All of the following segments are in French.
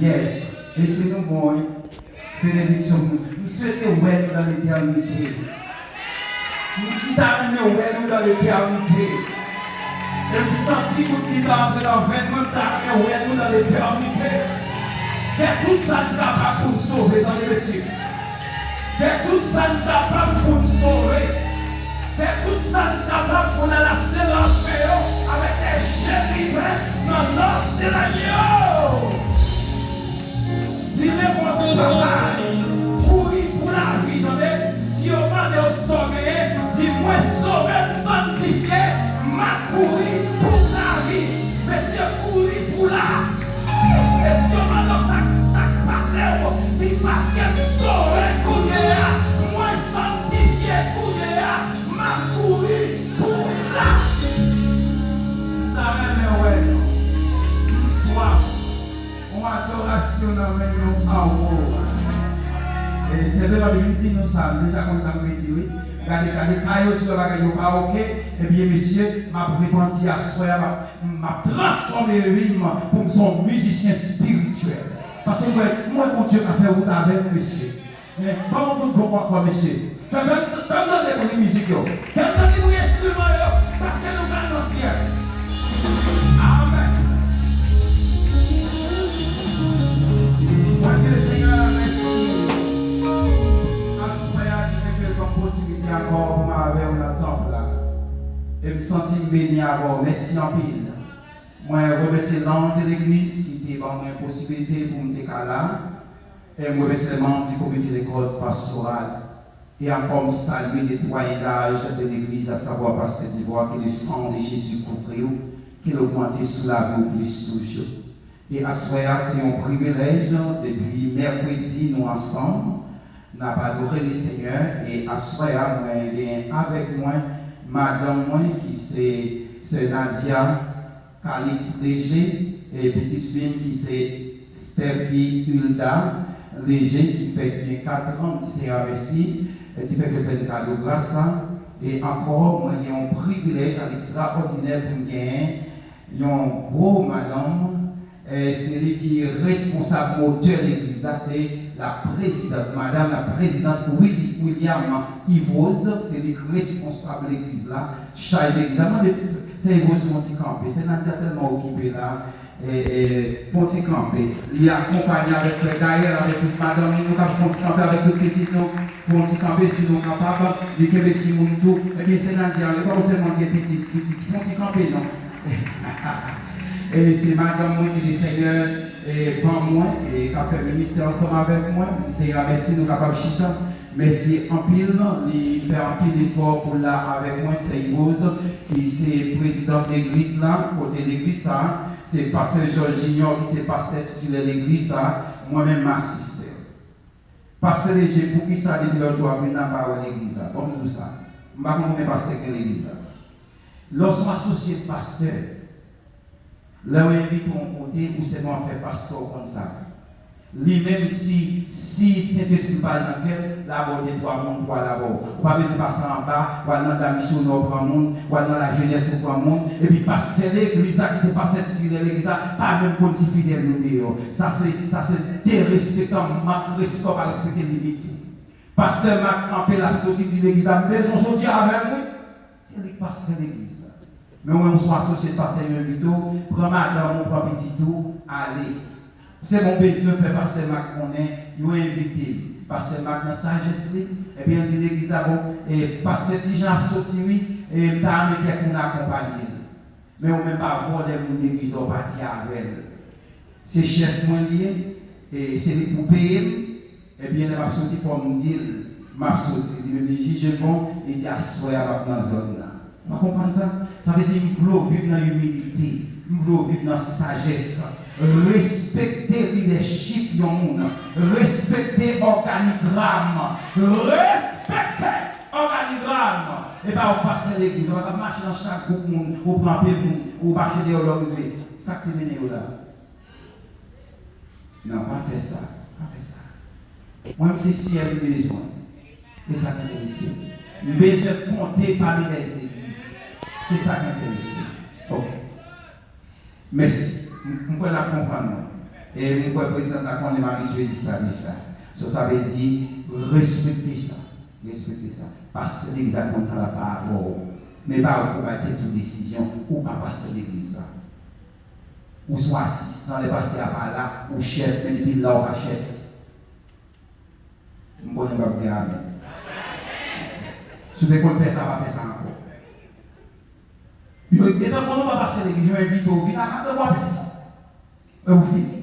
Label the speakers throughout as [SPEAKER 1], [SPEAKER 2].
[SPEAKER 1] Yes, laissez-nous voir bénédiction. Nous souhaitons ouais dans l'éternité. Nous t'amenons ouais dans l'éternité. Et nous sentons que nous avons dans 20 ans, ouais dans l'éternité. Fais tout ça capable pour nous sauver dans les messieurs. Fais tout ça capable pour nous sauver. Fais tout ça capable pour nous lasser l'enfer avec des chérifs dans l'os de l'agneau. Dis-le-moi, papa, courir pour la vie, si on m'a sauvé, dis-moi, sauver, sanctifié, m'a courir pour la vie, mais si on courir pour la, et si on m'a passé, dis parce que sauver, courir, moi sanctifié, courir, m'a courir pour la. Soif. Adoration dans nous en haut. Et c'est de la vérité, nous sommes déjà comme ça, vous dit oui. Regardez, cailloux sur la caillou, pas ok. Eh bien, monsieur, m'a répandu à soi, m'a transformé pour me son musicien spirituel. Parce que moi, mon Dieu, a fait route avec monsieur. Comment vous comprenez quoi, monsieur? Faites entendre les musiques, faites entendre les instruments, parce que nous allons au ciel. Amen. Le Seigneur, merci. Assoya qui fait comme possibilité encore pour m'avoir un ensemble là. Et me sentir béni encore. Merci en pile. Moi, je remercie l'ange de l'église qui était une possibilité pour me décaler là. Et je remercie les membres du comité d'école pastorale. Et encore me saluer les doyens d'âge de l'église, à savoir Pasteur d'Ivoire, que le sang de Jésus couvre, qu'il augmente sous la vie au plus toujours. Et à ce moment-là, c'est un privilège, depuis mercredi, nous ensemble, nous avons adoré le Seigneur. Et à ce moment-là, avec moi, madame, qui c'est Nadia Calix Léger, et petite fille qui c'est Steffi Hulda Léger, qui fait bien 4 ans, qui s'est investi, et qui fait que le cadeau grâce à. Et encore, moi, j'ai un privilège extraordinaire pour me gagner. Il y a un gros madame. C'est lui qui est responsable moteur de l'église. C'est la présidente, madame la présidente William Yvose, c'est lui responsable de l'église là. Chaque église, c'est Yvose Monticampé. C'est Nadia tellement occupé là. Monticampé. Il est accompagné avec Frère Gaël, avec toute madame, nous avons Monticampé avec toute petite nous. Monticampé, si nous sommes capables, de faire des petits monde tout. Eh bien, c'est Nadia, il n'y a pas seulement des petites. Monticampé, non. Et c'est madame moi qui dit Seigneur, pour moi, et qui a fait ministère ensemble avec moi. Je dis Seigneur, merci, nous sommes capables de chicha. Merci en pile, il fait un pile d'effort pour là avec moi, c'est Yvose, qui est président de l'église là, côté de l'église là. C'est pasteur Georges Junior qui est pasteur titulaire de l'église là, moi-même m'assister. Pasteur Léger, pour qui ça dit l'autre jour, venir dans l'église là, comme tout ça. Je ne sais pas pasteur que l'église là. Lorsqu'on associe pasteur, là où on invite mon côté, ou c'est moi faire pasteur comme ça. Lui-même, si Saint-Esprit parle dans quel, là-bas, il y a 3 mondes, 3 là-bas. Pas besoin de passer en bas, ou dans la mission, ou dans le monde, ou dans la jeunesse, ou dans le monde. Et puis, pasteur l'église, qui s'est passé sur l'église, pas même pour si fidèle nous dire. Ça, c'est dérespectant, manque respect, pas respecter les limites. Pasteur m'a campé la société de l'église, mais on sortit avec moi. C'est le pasteur de l'église. Mais on soit associé de pasteur Vito, prends madame, mon propre petit tout, allez. C'est mon besoin de faire pasteur Mac qu'on est, nous invité. Pasteur Mac dans sagesse, et bien dit l'église avant, et pasteur Tijan sorti, oui, et t'as amené quelqu'un accompagné. Mais on ne peut pas voir des gens de l'église au parti avec elle. C'est chef moins lié, et c'est les pour payer, et bien elle m'a sorti pour me dire, m'a sorti, il me dit, je bon, et il a soya dans la zone là. Vous comprenez ça? Ça veut dire qu'il faut vivre dans l'humilité, il faut vivre dans la sagesse. Respecter le leadership du monde, respecter l'organigramme, respecter l'organigramme. Et pas on passe l'église, on va marcher dans chaque groupe, on prend un peu, on marche des relevé. Ça qui mène là. Non, pas faire ça. Pas faire ça. Moi, c'est si elle a besoin. Et ça m'intéresse. Besoin de compter parmi les églises. C'est ça qui m'intéresse. Ok. Merci. Je peux la comprendre. Et je peux président de la Cour de Marie, dit ça déjà. Ça veut dire respecter ça. Respecter ça. Parce que l'église a comme ça la parole. Mais pas pour battre toute décision ou pas passer l'église là. Ou soit assistant, les pasteurs à là, ou chef, mais depuis là, ou pas chef. Je ne connais pas bien. Si vous voulez faire ça, on va faire ça encore. Et quand on va passer l'église, je invite au vide, à de moi petit. Et vous faites.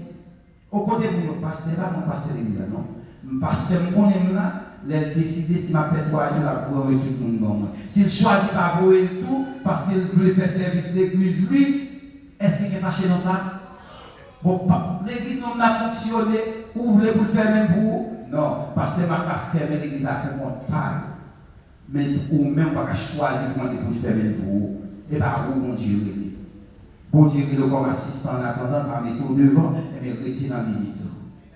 [SPEAKER 1] Au côté de mon pasteur, là, mon pasteur l'église, non. Mon pasteur, je connais là, il décide si ma fait 3 jours, là, pour équipe mon bon. S'il choisit pas pour le tout, parce qu'il veut faire service l'église, lui, est-ce qu'il est fâché dans ça? Bon, l'église n'a pas fonctionné, ou vous voulez pour le faire même pour? Non, parce que je ne vais pas fermer l'église à pour mon parle. Mais ou même pas choisir pour le faire même pour. Et pas où mon Dieu est. Bon Dieu est comme assistant en attendant, par mettre au devant, et bien rester dans la limite.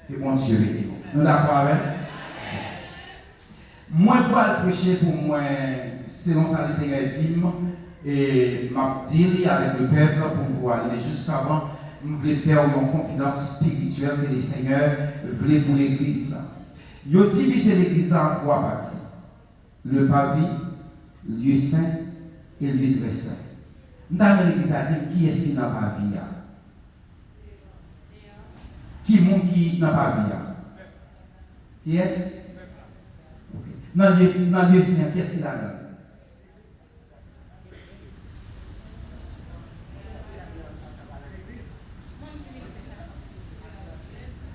[SPEAKER 1] Que mon Dieu est. Nous d'accord avec? Moi, je vais prêcher pour moi, selon ça, le Seigneur dit, et m'a dit avec le peuple pour voir. Mais juste avant, je voulais faire une confidence spirituelle que le Seigneur voulait pour l'église. Il a divisé l'église en 3 parties. Le pavis, lieu saint et lieu très saint. Dans l'église, qui est-ce qui n'a pas vie? Qui est-ce qui n'a pas vie? Qui est-ce? Okay. Dans le lieu saint, qu'est-ce qu'il a là?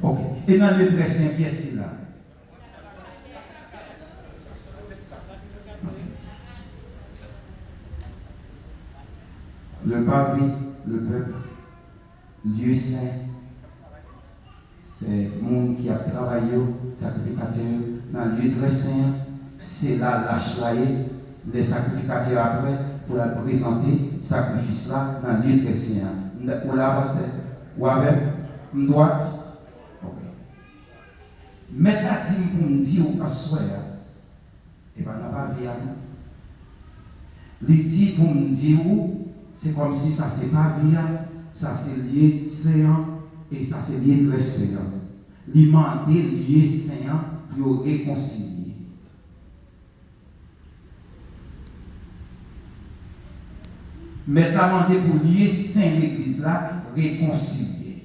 [SPEAKER 1] Ok. Et dans le très saint, qu'est-ce qu'il a? Le pavé, le peuple, lieu saint, c'est le monde qui a travaillé, sacrificateur. Dans le lieu très saint, c'est là lâche-laïe, les sacrificateurs après, pour la présenter, sacrifice là, dans le lieu très saint. Ou là, ou avec, droite. Ok. Mais la dîme pour me dire au soir, et bien, on n'a pas vu à nous. Les dîmes pour me dire, c'est comme si ça c'est pas bien, ça c'est lié séant et ça c'est lié très séant. L'imandé lié séant pour réconcilier. Maintenant, demandé pour lier saint l'église là, réconcilier.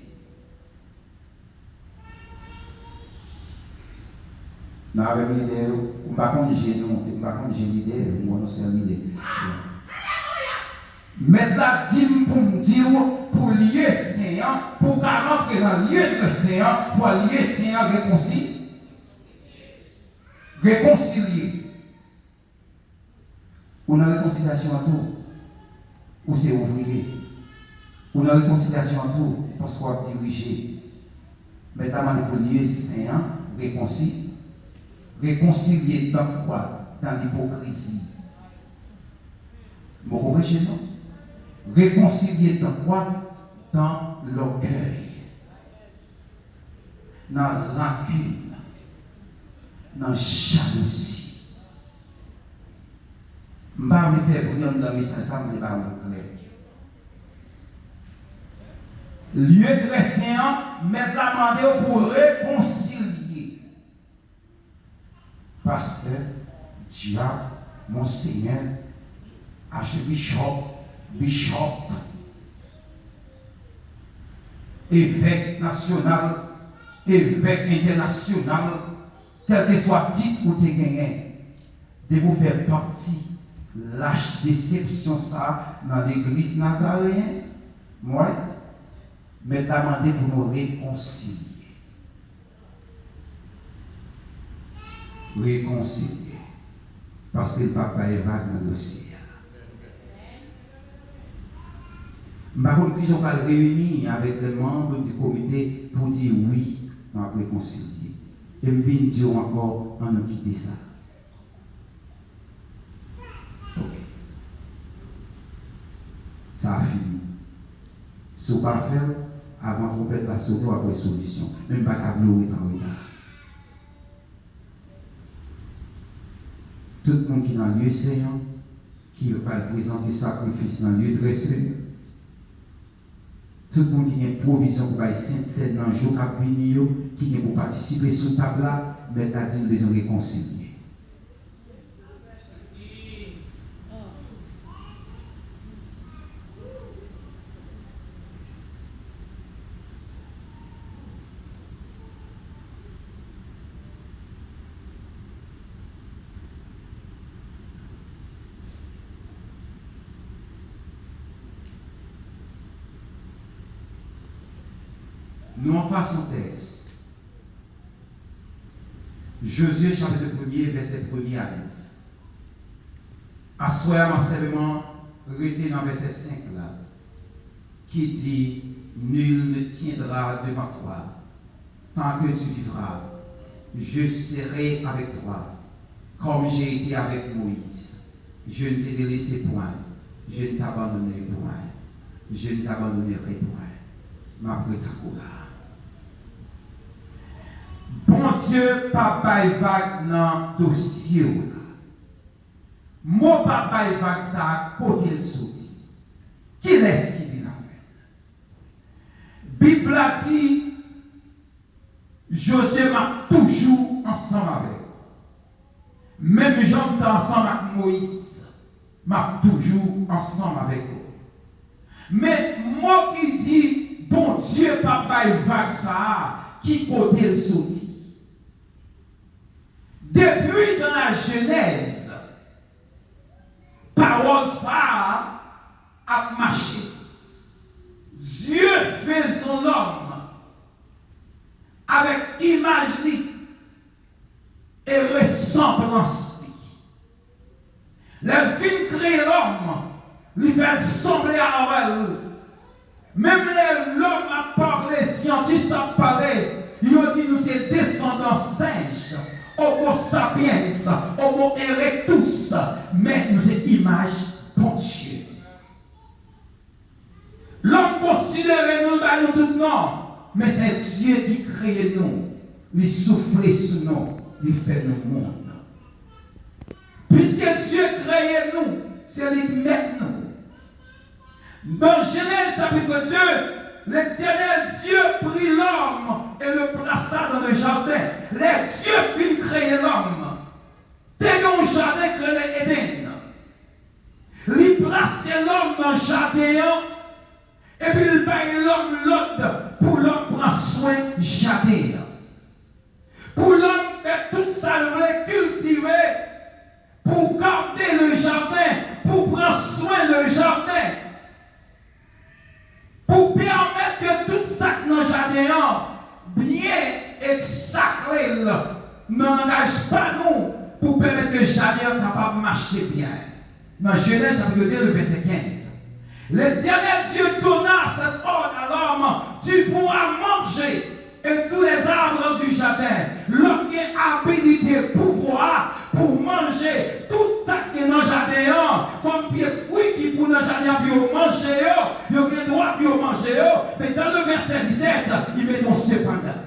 [SPEAKER 1] Nous avons l'idée, on ne va pas j'ai l'idée, on va faire l'idée. Mais la dîme pour me dire, pour lier Seigneur, pour rentrer dans le lieu de Seigneur, pour lier Seigneur réconcilier. Réconcilier. On a réconciliation à tout, ou c'est ouvrier. On a réconciliation à tout, parce qu'on a dirigé. Mais d'abord pour lier Seigneur, réconcilier. Réconcilier dans quoi? Dans l'hypocrisie. Vous comprenez chez nous? Réconcilier dans quoi? Dans l'orgueil, dans la rancune, dans la jalousie. Je ne vais pas faire pour nous dans le message, ça ne va pas vous clair. Lieu très saint, mais la demandé pour réconcilier. Pasteur, diable, mon Seigneur, archbishop, bishop, évêque national, évêque international, quel que soit le titre que tu gagné, de vous faire partie lâche déception ça dans l'église nazaréenne, moi, mais demander pour nous réconcilier. Réconcilier. Parce que le papa est vague dans le dossier. Par contre, qui va réunir avec les membres du comité pour dire oui, on va réconcilier. Et je viens dire encore, on a quitté ça. Ok. ça a fini. Si vous ne pas faire, avant trompette la sauter, ou après solution. Même pas qu'à gloire en retard. Tout le monde qui est dans le lieu saint, qui va présenter sacrifice dans le lieu dressé, tout le monde qui a une provision pour faire sainte scène dans le jour à venir, qui n'est pour participer sous table là, mais la dit nous devons réconcilier. Nous en faisons texte. Josué chapitre 1er, verset 1er à 9. Assoyez-moi seulement, retenez dans verset 5 là, qui dit, nul ne tiendra devant toi, tant que tu vivras, je serai avec toi, comme j'ai été avec Moïse. Je ne te délaisserai point, je ne t'abandonnerai point, je ne t'abandonnerai point. Ma prêta. Bon Dieu, papa et vague dans le dossier. Mon papa et vague, ça a côté le sorti. Qui est-ce qui dit la Bible a dit, Josué m'a toujours ensemble avec. Même j'étais ensemble avec Moïse, m'a toujours ensemble avec eux. Mais moi qui dis, bon Dieu, papa et vague, ça qui côté le sorti. Depuis dans la Genèse, parole ça a marché. Dieu fait son homme avec image et ressemblance. La vie crée l'homme, lui fait ressembler à elle. Même l'homme a parlé, les scientifiques ont parlé, ils ont dit nous c'est descendants singes. Homo sapiens, Homo erectus, mais nous sommes image pour Dieu. L'homme considère nous dans nous tout non, mais c'est Dieu qui crée nous, il souffle sur nous, il fait nous monde. Puisque Dieu crée nous, c'est lui qui met nous. Dans Genèse chapitre 2, l'Éternel Dieu prit l'homme et le plaça dans le jardin. Les dieux puis créer l'homme. Dès qu'on jardin créé Éden, il place l'homme dans le jardin et puis il paye l'homme l'autre pour l'homme prendre soin du jardin. Pour l'homme faire tout ça, il voulait cultiver pour garder le jardin, pour prendre soin du jardin. Pour permettre que tout ça dans le jardin bien et sacré n'engage pas nous pour permettre que le jardin soit capable de marcher bien. Dans Genèse chapitre 2, le verset 15. L'Éternel Dieu donna cet ordre à l'homme, tu pourras manger et tous les arbres du jardin. L'homme a habilité pouvoir pour manger tout ça qui est dans le jardin, comme pied fruits qui pour dans le jardin pour manger, il y a le droit pour manger, mais dans le verset 17, il met cependant.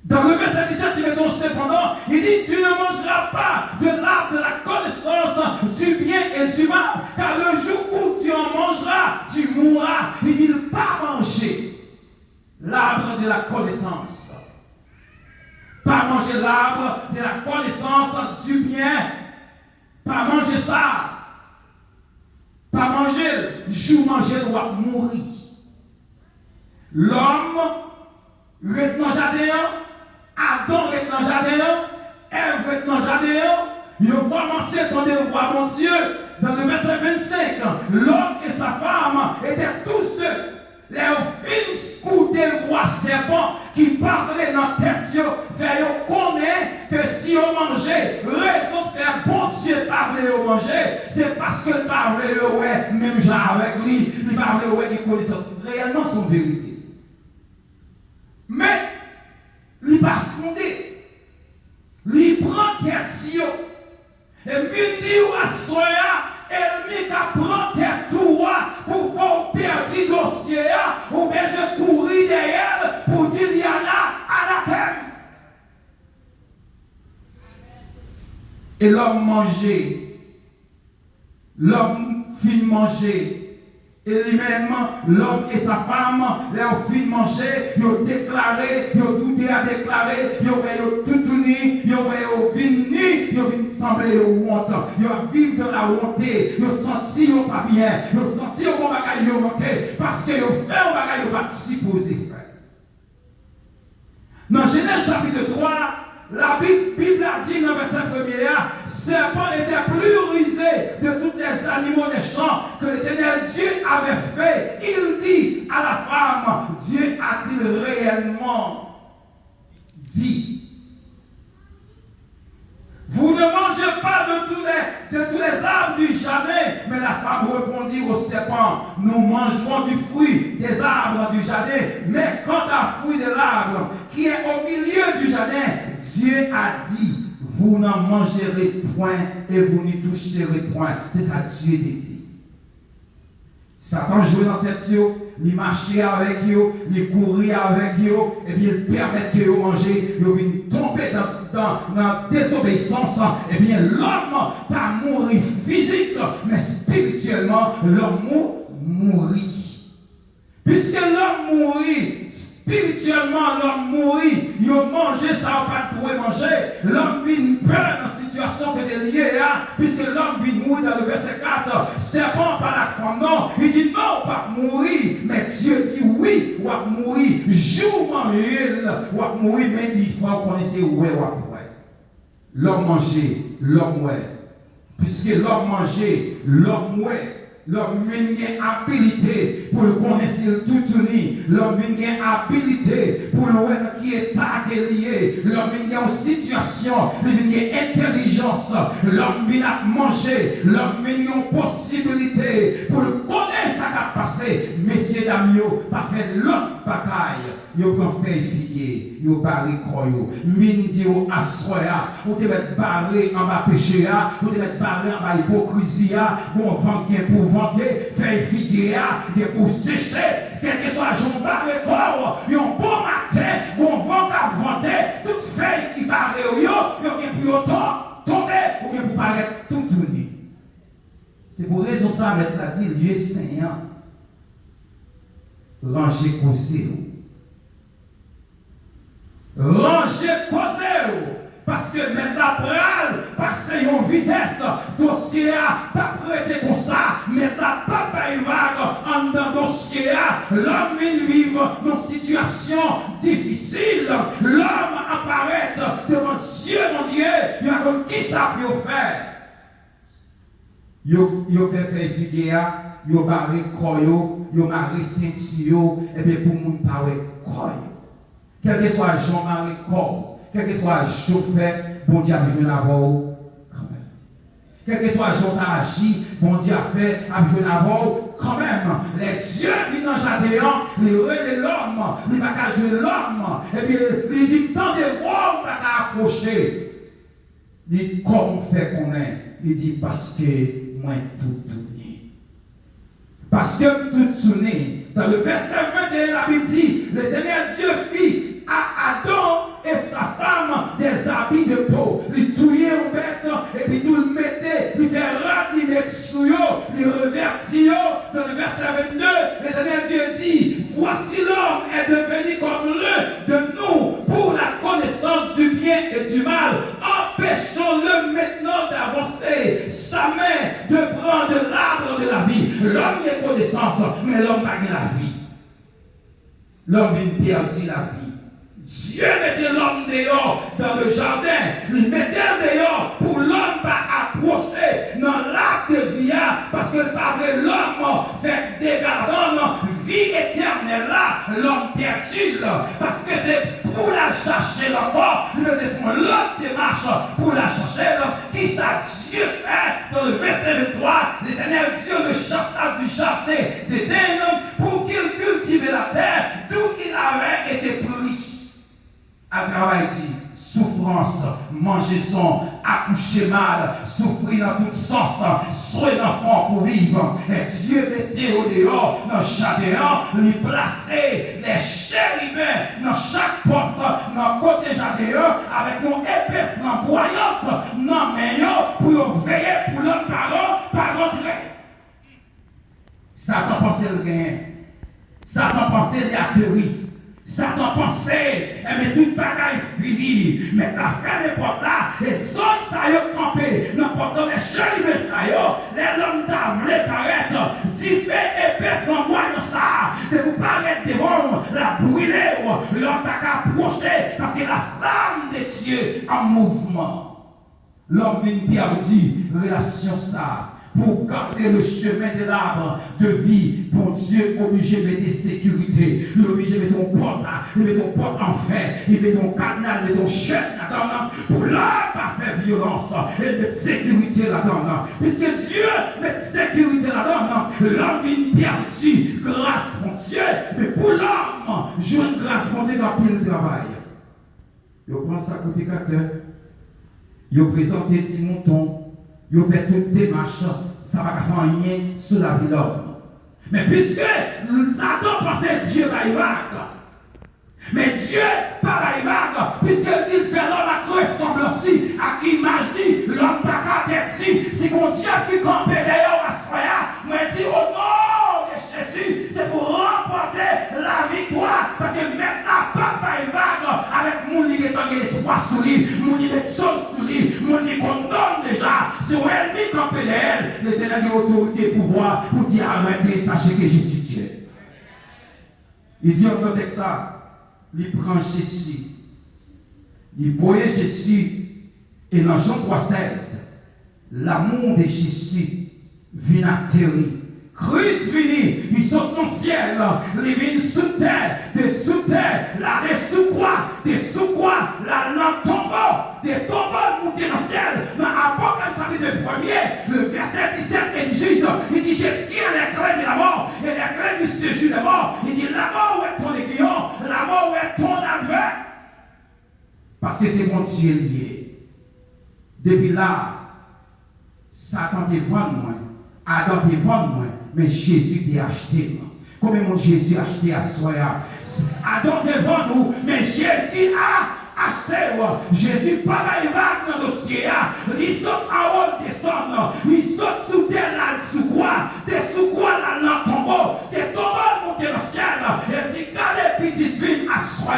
[SPEAKER 1] Dans le verset 17, il met cependant, il dit, tu ne mangeras pas de l'arbre de la connaissance du bien et du mal, car le jour où tu en mangeras, tu mourras. Il dit, pas manger l'arbre de la connaissance. Pas manger l'arbre de la connaissance du bien. Pas manger ça. Pas manger, jour manger doit mourir. L'homme reste dans le jardin, Adam reste dans le jardin, Ève reste dans le jardin, ils ont commencé à entendre le roi mon Dieu. Dans le verset 25, l'homme et sa femme étaient tous les filles scoutés le roi serpent qui parlait dans la tête, fait connaître que si on mangeait, raison de faire bon Dieu parler au manger, c'est parce que parler le ouais, même genre avec lui, il parlait ouais, il connaissait réellement son vérité. Mais, il va fonder, il prend tête, et puis il dit à soya, et il prend tête tout. Et l'homme mangeait. L'homme fit manger. Et lui-même, l'homme et sa femme, leur fit manger, ils ont déclaré, ils ont tout à déclarer, ils ont tout uni, ils ont venu, ils ont semblé honte, ils ont vécu dans la honte, ils ont senti qu'ils pas bien, ils ont senti qu'ils ont bagaille manqué, parce qu'ils ont fait un bagaille qu'ils pas supposé faire. Dans Genèse chapitre 3, la Bible a dit dans le verset 1er, serpent était plus rusé de tous les animaux des champs que l'Éternel Dieu avait fait. Il dit à la femme, Dieu a-t-il réellement dit? Vous ne mangez pas de tous les arbres du jardin. Mais la femme répondit au serpent, nous mangerons du fruit des arbres du jardin. Mais quant à fruit de l'arbre qui est au milieu du jardin, Dieu a dit, vous n'en mangerez point et vous n'y toucherez point. C'est ça Dieu dit. Satan jouait dans la tête, il marchait avec eux, il courait avec eux, et bien il permet que vous mangez, ils viennent tomber dans la désobéissance, et bien l'homme pas mourir physique, mais spirituellement, l'homme mourit. Puisque l'homme mourit, spirituellement l'homme mourit, il a mangé ça, pas trouver manger, l'homme vient peur dans la situation que est liée, puisque l'homme vient mourir dans le verset 4, serpent par la femme, non, il dit non, pas mourir, mais Dieu dit oui, ou à mourir, jour manger, ou à mourir, mais il faut connaître où est ou à quoi. L'homme mangeait, l'homme ouais, puisque l'homme mangeait, l'homme ouais. L'homme a une habilité pour le connaître tout uni. L'homme a une habilité pour le voir qui est lié. L'homme a une situation, il a une intelligence. L'homme a manger. L'homme a une possibilité pour le connaître ce qui a passé. Messieurs, dames, pas fait l'autre bagaille. Yo prend feuille figuier, yo barré croyo, mine di yo assoya, ou te mettre barré en bas péché, ou te mettre barré en bas hypocrisie, ou on vend bien pour vanter, feuille figuier, bien pour sécher, quel que soit jour barré corps, yon bon matin, ou on vend à vanter, toute feuille qui barré yo, bien pour tomber, ou bien pour paraître tout tourner. C'est pour raison ça, mettre la dit, lieu saignant, ranger causé. Ranger causé, parce que maintenant, passer en vitesse, dossier pas prêté comme ça, maintenant, pas une vague en dans dossier, l'homme vit dans une situation difficile, l'homme apparaît devant Dieu, mon Dieu, il y a comme qui ça peut faire. Yo fait figuer, yo barré koyo, yo maré ceinture, et bien pour moun parler koyo. Quel que soit Jean-Marie Corps, quel que soit chauffeur, bon Dieu a besoin d'avoir quand même. Quel que soit Jean agi, bon Dieu a fait, a besoin d'avoir quand même. Les dieux viennent dans le jardin, les relais l'homme, il va pas jouer l'homme, et puis il dit tant de voix, on va pas approcher. Il dit comment fait qu'on est, il dit parce que moi tout tourné. Parce que tout tourné. Dans le verset 21, la Bible dit, l'Éternel Dieu fit à Adam et sa femme des habits de peau. Il touillait au bête et puis tout le mettait, il fait rap, il met sous eux, il revertit eux. Dans le verset 22, l'Éternel Dieu dit, voici l'homme est devenu comme l'un de nous pour la connaissance du bien et du mal. Empêchons-le maintenant d'avancer sa main, de prendre l'arbre de la vie. L'homme est connaissance, mais l'homme n'a pas la vie. L'homme vient perdre la vie. Dieu mettait l'homme dehors dans le jardin. Il mettait dehors pour l'homme pas approcher dans l'arbre de vie parce que par l'homme fait dégradant vie éternelle là, l'homme perdu parce que c'est pour la chercher encore. Nous faisons l'autre démarche pour la chercher. Qui ça Dieu fait dans le verset 23, l'Éternel Dieu le chassa du jardin d'Éden pour qu'il cultive la terre d'où il avait été pris. À travail dit souffrance, manger son, accoucher mal, souffrir dans tout sens, soigner l'enfant pour vivre. Et Dieu mettait au dehors, dans chaque jardin, lui placer les chérubins dans chaque porte, dans le côté jardin, avec une épée flamboyante, non mais pensait le gain. Satan pensait la théorie. Satan pensait, mais toute bagaille finie. Mais la fin des portes là, et ça, ça y est campé. N'importe les cheveux, ça y est, les hommes d'avlé paraître. Dit fait épais flamboyant ça. De vous paraître devant, la brûler, l'homme n'a qu'à approcher, parce que la flamme de Dieu en mouvement. L'homme vient perdu, relation ça. Pour garder le chemin de l'arbre de vie, bon Dieu, obligé de mettre sécurité, obligé de mettre ton porte, il met ton porte en fer, il met ton cadenas, il met ton chaîne là-dedans, pour l'homme pas faire violence, et mettre sécurité là-dedans. Puisque Dieu met sécurité là-dedans, l'homme vient perdu, grâce mon Dieu, mais pour l'homme, joue une grâce mon Dieu dans le travail. Il prend sacrificateur, il présente des moutons. Ils ont fait toutes les démarches, ça va faire rien sur la vie de l'homme. Mais puisque Satan pensait Dieu va y vague, mais Dieu pas va y vague, puisqu'il fait l'homme à ressemblance, à imaginer l'homme pas qu'à être si mon Dieu qui campe d'ailleurs à soya, moi dit au nom de Jésus, c'est pour remporter la victoire, parce que maintenant, pas y vague, avec mon qui est en espoir sur lui, mon qui est sur lui, mon qui condamne déjà, si on est mis campe d'elle, les éléments d'autorité et pouvoir pour dire arrêtez, sachez que je suis Dieu. Il dit en contexte ça, il prend Jésus, il voyait Jésus, et dans Jean 3,16, l'amour de Jésus vient atterrir. Christ vini, il saute dans le ciel, il vient sous terre, là, des sous quoi, là, dans le tombeau, des tombeaux montés dans le ciel. Dans l'Apocalypse chapitre 1er, le verset 17 et 18, il dit, je tiens les clés de la mort et les clés du séjour de la mort. Il dit, la mort où est ton aiguillon, la mort où est ton adversaire. Parce que c'est mon Dieu lié. Depuis là, Satan te vend moi, Adam te vend moi, mais Jésus t'a acheté. Combien mon Jésus a acheté à soi? Adam te vend nous, mais Jésus a acheté. Jésus pas va y dans le dossier. Il saute en haut, descend. Il saute sous terre là, sous quoi? Des sous quoi là dans le tombeau? Des tombeaux montés dans le ciel. Et dit, regardez, petite ville à soi.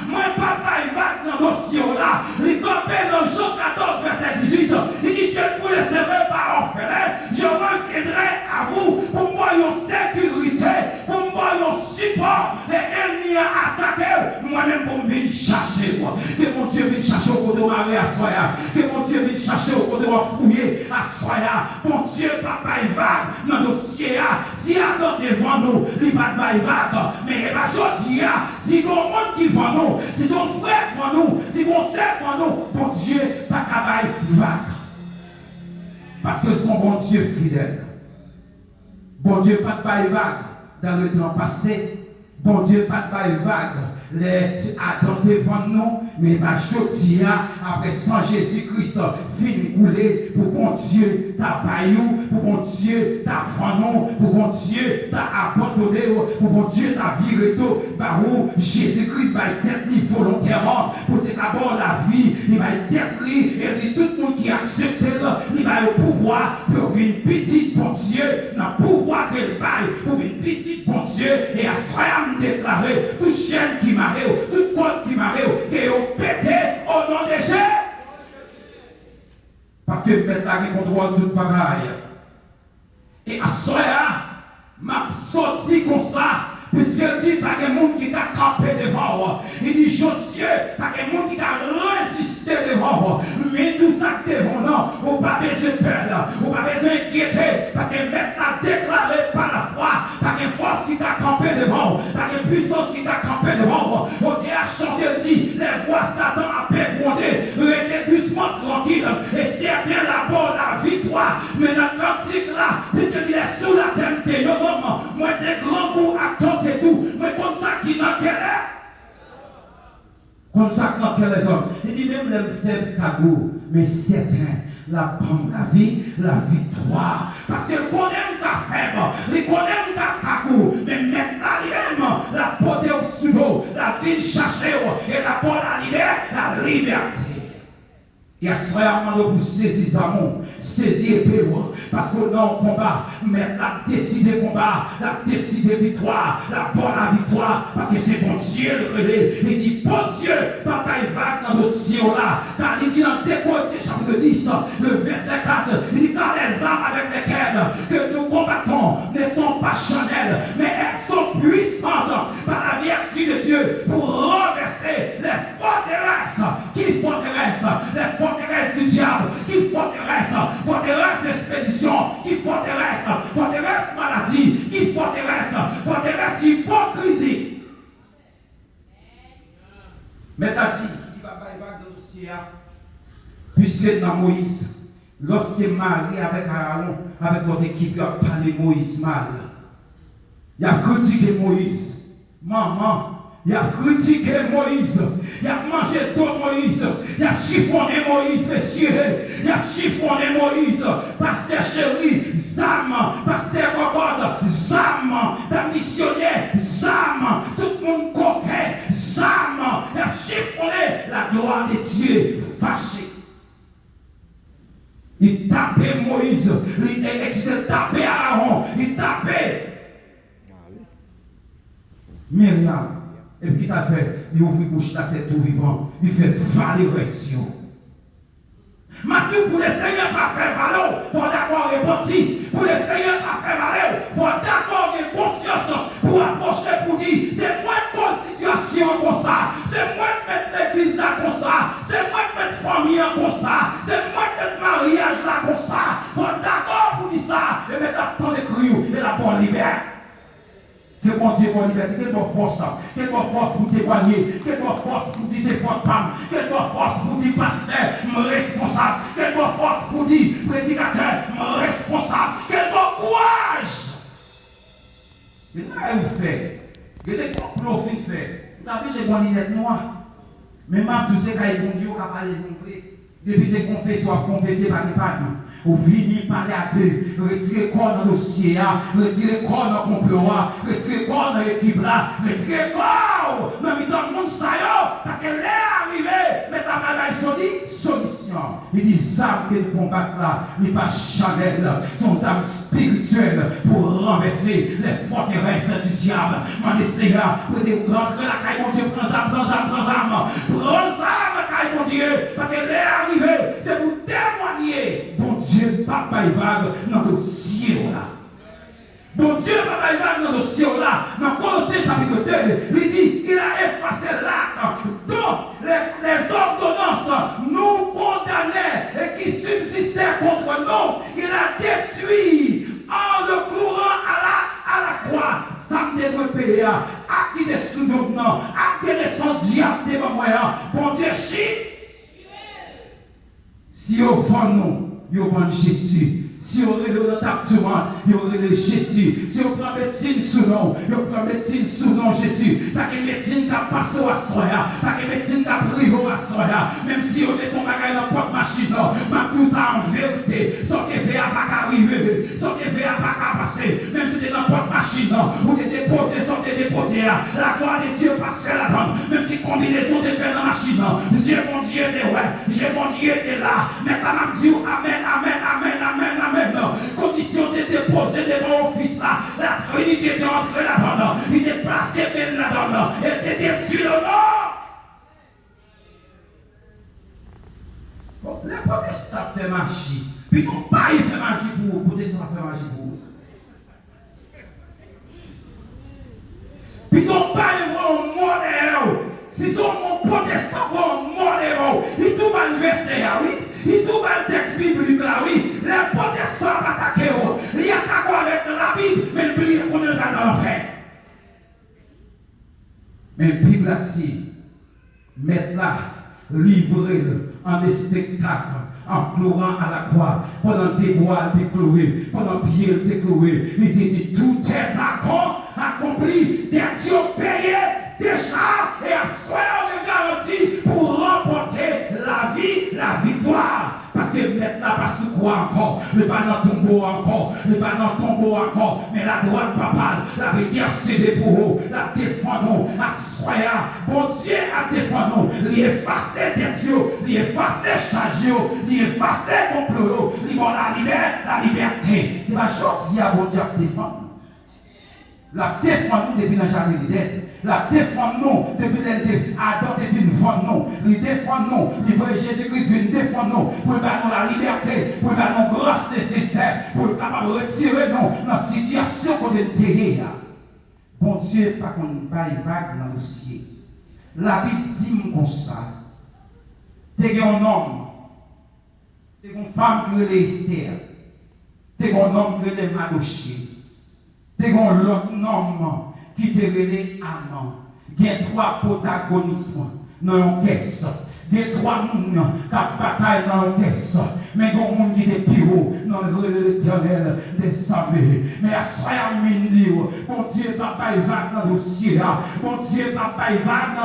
[SPEAKER 1] Moi, papa, il va dans le dossier là. Il compare dans Jean 14, verset 18. Il dit, je ne vous laisserai pas orphelin. Je reviendrai à vous pour moi une sécurité, pour moi un support. Les ennemis attaquent, moi-même pour venir chercher. Que mon Dieu vienne chercher au côté de Marie à Soya. Que mon Dieu vienne chercher au côté de fouiller à Soya. Mon Dieu, papa, il va dans le dossier. Si Adam devant nous, il va pas il va. Mais il va dire, si mon monde qui vend nous, si ton frère vend nous, si mon sœur vend nous, mon Dieu, pas qu'à il va. Parce que son bon Dieu fidèle. Bon Dieu, pas de bail vague dans le temps passé. Bon Dieu, pas de bail vague. Les Adam devant nous, mais va choisir après sans Jésus-Christ, fin couler pour bon Dieu, ta paillou, pour bon Dieu, ta fanon, pour bon Dieu, ta abandonné, pour bon Dieu, ta viré, barou, Jésus-Christ va être volontairement pour d'abord la vie, il va être et dit tout le monde qui accepte, il va au pouvoir pour une petite bon Dieu, dans le pouvoir qu'elle baille, pour une petite bon Dieu, et à frère me déclarer, tout chaîne qui tout compte qui m'arrive, qui est pété au nom de Jésus. Parce que maintenant, il contrôle toute bagaille. Et à ce moment-là, m'a sorti comme ça, puisqu'il dit, pas de monde qui t'a campé devant. Il dit, Josué, pas de monde qui t'a résisté devant. Mais tout ça devant, non, on n'a pas besoin de peur, on n'a pas besoin d'inquiéter, parce que maintenant, déclaré par la foi, par une force qui t'a campé devant, par une puissance qui t'a campé devant. On dit à chanter, dit, les voix Satan a perdu, restez doucement tranquille, et certains d'abord la victoire, mais dans le cantique là, puisqu'il est sous la terre de l'homme, moi des grands mots à tenter tout, mais comme ça qui n'a qu'elle est. Comme ça que dans quel hommes. Il dit même les faibles cadeaux, mais certains, la vie, la victoire. Parce que qu'on aime ta faible, qu'on aime ta cadeau, mais maintenant lui-même, la beauté au pseudo, la vie chercher, et la bonne la liberté. Et à ce moment-là, pour saisir Zamon, saisir épée, parce que dans le combat, mais la décidé combat, la décidé victoire, la bonne victoire, parce que c'est bon Dieu le relais. Il dit, bon Dieu, papa, il va dans le ciel là, car il dit dans Décoté, chapitre 10, le verset 4, il dit, car les armes avec lesquelles que nous combattons ne sont pas charnelles, mais elles sont puissantes par la vertu de Dieu pour renverser les forteresses. Qui forteresse? Les forteresses du diable, qui forteresse expédition, qui forteresse maladie, qui forteresse hypocrisie. Mais t'as dit, il va dans le ciel, puisque dans Moïse, lorsque Marie avec Aaron, avec votre équipe, il a parlé Moïse mal. Il a critiqué Moïse. Maman, il a critiqué Moïse, il a mangé tout Moïse, il a chiffonné Moïse, messieurs, il a chiffonné Moïse, pasteur chéri, Zam, pasteur Cocode, Zam, ta missionnaire, Zam, tout le monde coquet, Zam, il a chiffonné la gloire de Dieu, fâché. Il tapait Moïse, il tapait Aaron, il tapait Myriam. Et puis, ça fait, il ouvre bouche la tête tout vivant. Il fait valorisation. Maintenant, pour le Seigneur pas faire valeur, il faut d'accord répondre. Pour le Seigneur pas faire valeur, il faut d'accord de conscience pour approcher, pour dire, c'est moi de constitution comme ça, c'est moi de mettre l'église là comme ça, c'est moi de mettre famille comme ça, c'est moi de mettre mariage là comme ça. Il faut d'accord pour dire ça, et mettre la temps de criou et la bonne liberté. Que bon Dieu pour liberté, quelle bonne force, pour témoigner, quelle bonne force pour dire c'est votre femme, quelle bonne force pour dire pasteur, responsable, quelle bonne force pour dire prédicateur, responsable, quel bon courage. Et là, vous faites, il y a des complots fait. Vous avez j'ai bonne lunette noire, mais même tout ce qui est bon Dieu, qui a parlé de depuis ces confessions, confesser par les parents. Vous venez parler à Dieu, retirer corps dans le dossier, retirer corps dans le complot, retirer corps dans l'équipe là, retirer corps dans le monde parce que l'air arrivé, mais ta bagaille solution. Il dit, les armes que nous combattons là, n'est pas charnelles, sont armes spirituelles pour renverser les forteresses du diable. Mon Seigneur, pour rentrer la caille, mon Dieu, prends armes, caille, mon Dieu, parce que l'air arrivé, c'est pour témoigner. Bon Dieu, papa, il va dans le ciel là. Bon Dieu, papa, il va dans le ciel là. Dans Colossiens chapitre 2, il dit, il a effacé l'acte dont les ordonnances nous condamnaient et qui subsistaient contre nous. Il a détruit en le clouant à la croix. Ça me développé, à qui des sous-noms, à qui des sons des moyens. Bon Dieu, si on vend nous, on vend Jésus. Si on est dans l'appartement, on est Jésus. Si on prend médecine sous nom, on prend médecine sous nom Jésus. Pas que médecine qui a passé à soya, pas que médecine qui a privé à soya. Même si on est tombé dans la porte machine, mais tout ça en vérité. Sauf que fait à pas arriver, sauf que fait à pas passer. Même si tu es dans la porte machine, ou tu es déposé, sauf que tu es déposé. La gloire de Dieu passe là-dedans. Même si combinaison de fait dans la machine, Dieu mon Dieu est ouais, Dieu mon Dieu est là. Maintenant, Dieu, amen, amen, amen, amen, amen. Condition de déposer devant mon fils là. La Trinité est entrée là-dedans. Il est placé même là-dedans. Et était détruit le nom. Bon, les protestants fait magie. Puis ton père fait magie pour vous. Les protestants fait magie pour vous. Puis ton père voit un modèle. Si son protestant voit un modèle, il trouve un verset là, oui. Il trouve un texte biblique là, oui. Les protestants attaquent, ils attaquent avec la Bible, mais le Bible qu'on est dans l'enfer. Mais la Bible a dit, mettre là, livrer en spectacle, en pleurant à la croix, pendant tes bois décloués, pendant pieds décloués. Il dit, tout est d'accord, accompli, des dieux payés, déjà, et à soi de garantie pour remporter la vie, la victoire. Parce que maintenant, pas sous quoi encore, le pas dans tombeau encore, le pas dans tombeau encore, mais la droite papale, la veut dire c'est pour vous, la défendons, à soya, bon Dieu a défendu nous, il efface tête, il efface charge, il efface complot, il va la liberté. C'est la chose qui a bon Dieu à défendre. La défendre nous depuis la jardin d'Éden. La défendre nous depuis Adam depuis une vente nous. Il défend nous. Il veut Jésus-Christ, il défend nous. Pour nous la liberté, pour nous grâce nécessaire, pour nous capable retirer nous dans la situation qu'on est derrière. Bon Dieu, pas qu'on ne baille vague dans le dossier. La Bible dit comme ça. T'es un homme. T'es une femme qui est Esther. T'es un homme qui est Madoché. T'es un l'autre homme qui te relève Amant. Il y a 3 protagonistes dans une caisse. Il y a 3 personnes qui bataillent dans une caisse. Mais il y a des gens qui sont plus haut dans le relais éternel des sables. Mais à ce moment bon Dieu n'a pas vague dans le dossier. Bon Dieu n'a pas vague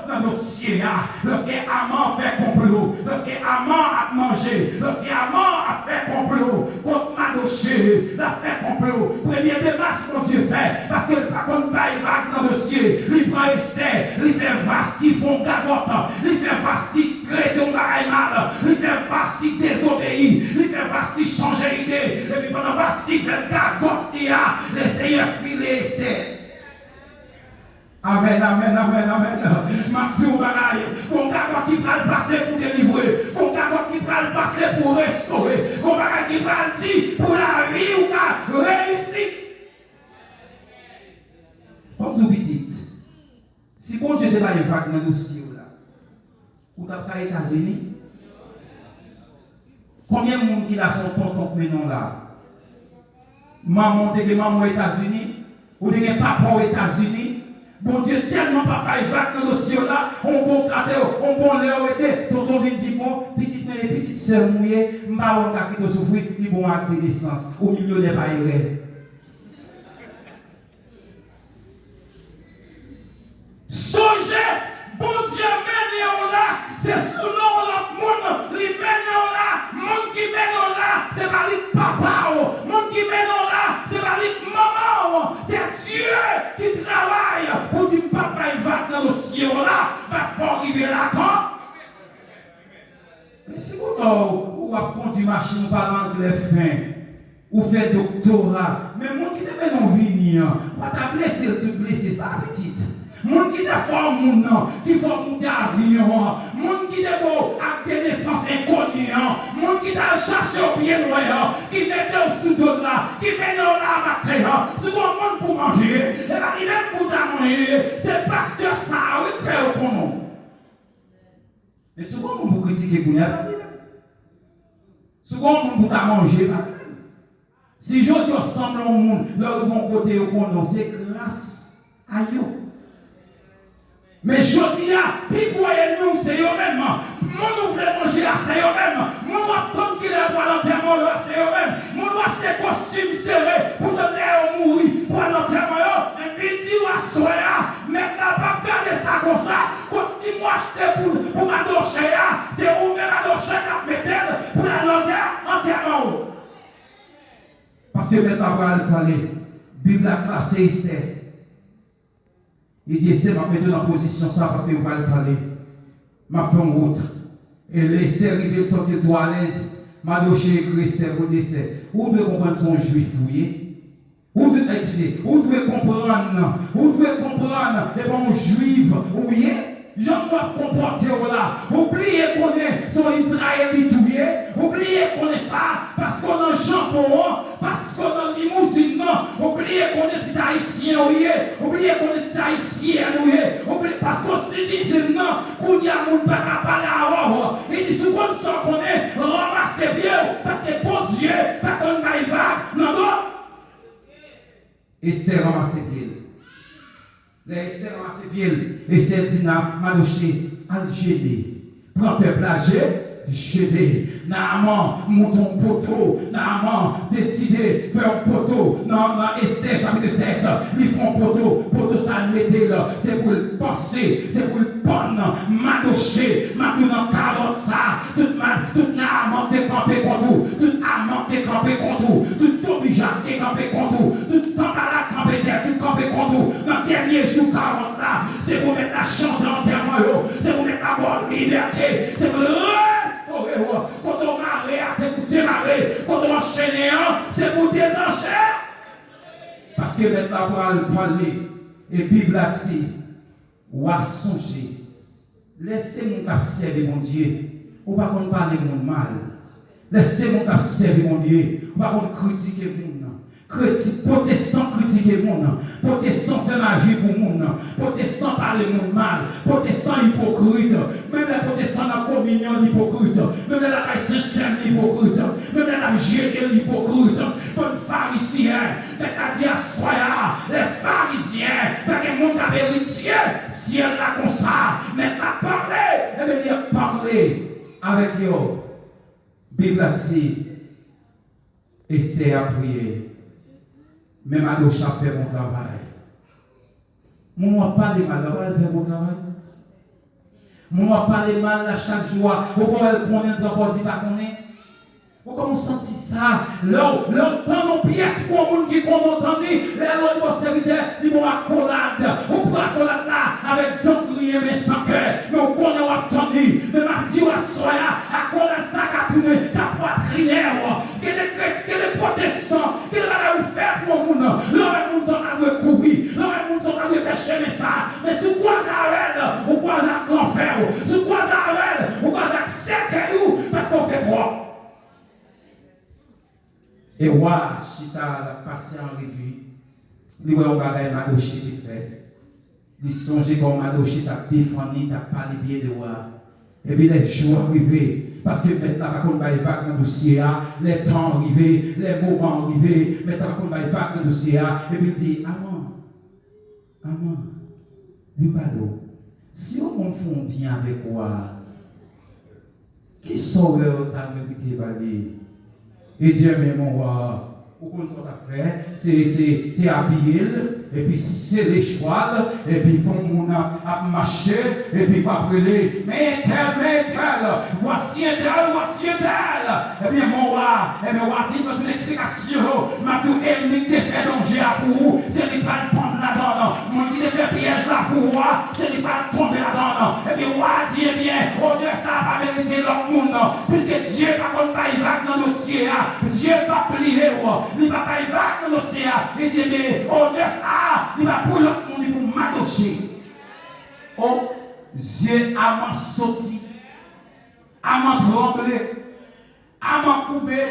[SPEAKER 1] dans le dossier. Lorsque Amant fait complot, lorsque Amant a mangé, lorsque Amant a fait complot contre Madoché, il a fait complot. Première démarche que Dieu fait, parce que pas qu'on baille vague dans le dossier, il prend Esther, il fait vaste qui font gagote, il fait vaste qui traite un bail mal, il fait vaste qui désobéit, il fait vaste qui change d'idée, et puis pendant vaste qui fait gagote, il y a les Seigneurs filés Esther. Amen, amen, amen, amen. Ma petite bagaille, qu'on garde qui va le passer pour délivrer, qu'on garde qui va le passer pour restaurer, qu'on garde qui va le dire pour la vie ou la réussite. Comme tout petit, si bon Dieu te va y vague dans le dossier là, ou t'as pas États-Unis, combien de monde qui a son tonton maintenant là? Maman, t'es maman aux États-Unis, ou t'es papa aux États-Unis. Bon Dieu, tellement papa il va dans le ciel là, on bon cadeau, on bon l'air été, tonton vient dire bon, petite sœur mouillée, m'a on a quitté souffrir, il bon acte de naissance, au milieu des bailleurs. Songez, bon Dieu mène là, c'est sous nom l'autre monde, il mène là, monde qui mène là, c'est pas lui papa, monde qui mène là, c'est pas lui maman, c'est Dieu qui travaille pour dire papa il va dans le ciel là, va pas arriver là quand. Mais si vous avez conduit machine par l'anglais fin, ou fait doctorat, mais mon qui te met dans vie, pas ta blessé, te blesser ça petite. Mon qui te fait mon nom, qui fait monter avion, mon qui te beau avec des naissances inconnues, mon qui t'a cherché au pied noir, qui met au sous de là, qui met dans la matin, c'est bon monde pour manger, et là il est pour manger, c'est parce que ça oui fait au nom. Mais souvent on vous critiquer pour n'y pas. Souvent on vous manger pas. Si je te ressemble au monde, là où vont côté au nom, c'est grâce à eux. Mais je dis, puis croyez-nous, c'est eux-mêmes. Mon ouvre manger, c'est eux-mêmes. Mon attendre qu'il est pour l'enterrement, c'est eux-mêmes. Mon acheter costume serré pour donner au mourir pour l'enterrement. Et puis dit, soya, même n'a pas gardé ça comme ça. Costume acheté pour ma doche, c'est vous-même ma doche qui a mis pour l'enterrement. Parce que maintenant, on va parler. Bible a classé Esther. Il dit, Esther m'a mis en position ça parce que vous allez parler. M'a fait en route. Et l'Esther, il veut sortir toi à l'aise. M'a doché écrit Esther au décès. Vous devez comprendre son juif fouillé. Vous devez expliquer. Vous devez comprendre. Vous devez comprendre. Et bon, juif, oui. Jean doit comporter là. Oubliez qu'on est son Israélite oublié. Oubliez qu'on est ça parce qu'on a jambon, parce qu'on a limousine. Oubliez qu'on est ces haïtiens oublié. Oubliez qu'on est ces haïtiens oublié. Oubliez parce qu'on se dit non, qu'on y a mon papa parler à l'or. Il dit souvent qu'on est ramassé bien parce que bon Dieu, pas qu'on aille va. Non, non. Et c'est ramassé bien. L'Esther a fait bien, et c'est dit, Madoché, Algérie, prends peuple âgé, Gédé, Naaman, mouton poteau, Naaman, décidé, faire un poteau, dans Esther chapitre 7, ils font poteau ça le mettez là, c'est pour le passer, c'est pour le prendre, Madoché, Matou dans carotte ça, tout Naaman t'es campé contre tout Naaman t'es campé contre tout Tobija t'es campé contre tout Santala campé derrière, tout campé contre dans le dernier jour 40 là, c'est pour mettre la chanter enterrement, c'est pour mettre la bonne liberté, c'est pour restaurer. Quand on marre, c'est pour démarrer. Quand on enchaîne, c'est pour désenchaîner. Parce que maintenant, pour parler, et Bible a dit, ou à songer, laissez mon cap servir mon Dieu, ou pas qu'on parle mon mal. Laissez mon cap servir mon Dieu, ou pas qu'on critique mon nom. Protestant critiquer le monde, protestant fait magie pour le monde, protestant parler le monde mal, protestant hypocrite, même les protestants dans la communion l'hypocrite, même la sincère l'hypocrite, même la gérée l'hypocrite, comme pharisiens, c'est-à-dire les pharisiens, parce que le monde a vérifié, si elle l'a comme ça, maintenant parler, elle veut dire parler avec eux. Bible a dit, Esther a prié. Même Adocha fait mon travail. Mon ne pas de mal, elle fait mon travail. Mon ne pas de mal chaque jour. Pourquoi elle connaît dans le pas connaît? Pourquoi on sentit ça? Longtemps, nos pièces pour le monde qui comprend, les lois de serviteur, ils vont accolade. On prend accolade là avec d'autres rien, mais sans cœur. Mais on connaît, on a entendu. Mais ma dit, on soya, accolade ça, qu'a tourné, qu'a poitrinaire. Quel protestant, quel va vous faire pour le monde? Le monde s'en a recouru, le monde s'en a fait chemin ça. Mais sous quoi ça avec, ou quoi ça l'enfer, sous quoi ça avec, ou quoi ça sec où, parce qu'on fait quoi? Et roi, Chita a passé en revue. Il voit un bagage Madoché qui fait. Il songeait comme Madoché t'a défendu, t'a parlé bien de roi. Et puis les jours arrivés. Parce que maintenant, on va y avoir dans le dossier, les temps arrivés, les moments arrivés. Maintenant, on va y avoir dans le dossier. Et puis il dit, Amant, du ballot. Si on fait bien avec roi, qui saurait autant de petit et Dieu, mais mon roi, au qu'on soit fait, c'est habiller, et puis c'est les chevals, et puis font mon à marcher, et puis pas brûler. Mais tel, voici un tel. Et bien, mon roi, et bien, roi, dit votre explication, ma tout ennemi qui fait danger à vous, c'est de pas prendre là-dedans. Mon qui fait piège là pour moi, c'est de pas tomber là-dedans. Et bien, roi, dit, eh bien, honneur, ça va pas mériter l'autre monde, puisque Dieu va comme pas y va dans le dossier. Dieu va plier, il va pas y va dans l'océan. Il dit, mais honneur ça, il va pour l'autre monde, pour m'adocher. Oh, Dieu a m'en sauté, a m'en tremblé, a m'en coupé,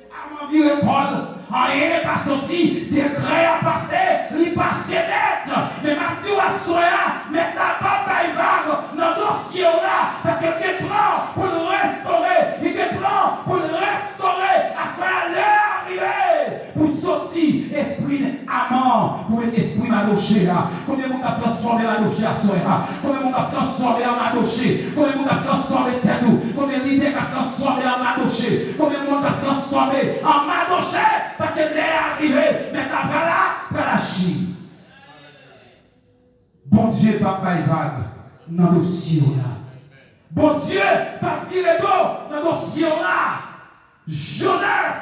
[SPEAKER 1] a m'en viré col. Rien n'est pas sorti, décret a passé, il passe net. Mais ma Dieu a soya, mais t'as pas y va dans le dossier là, parce que il est plan pour le restaurer, il est plan pour le restaurer, à faire l'heure arriver, pour sortir esprit amant, pour être esprit madoché là. Combien on a transformé madoché à soya, combien on a transformé en madoché, combien on a transformé tête, combien l'idée a transformé en madoché, combien on a transformé en madoché, parce que l'heure arrivé, mais après la chie. Bon Dieu, papa et vague, dans le dossier là. Bon Dieu, pas virer d'eau dans le dossier là. Joseph,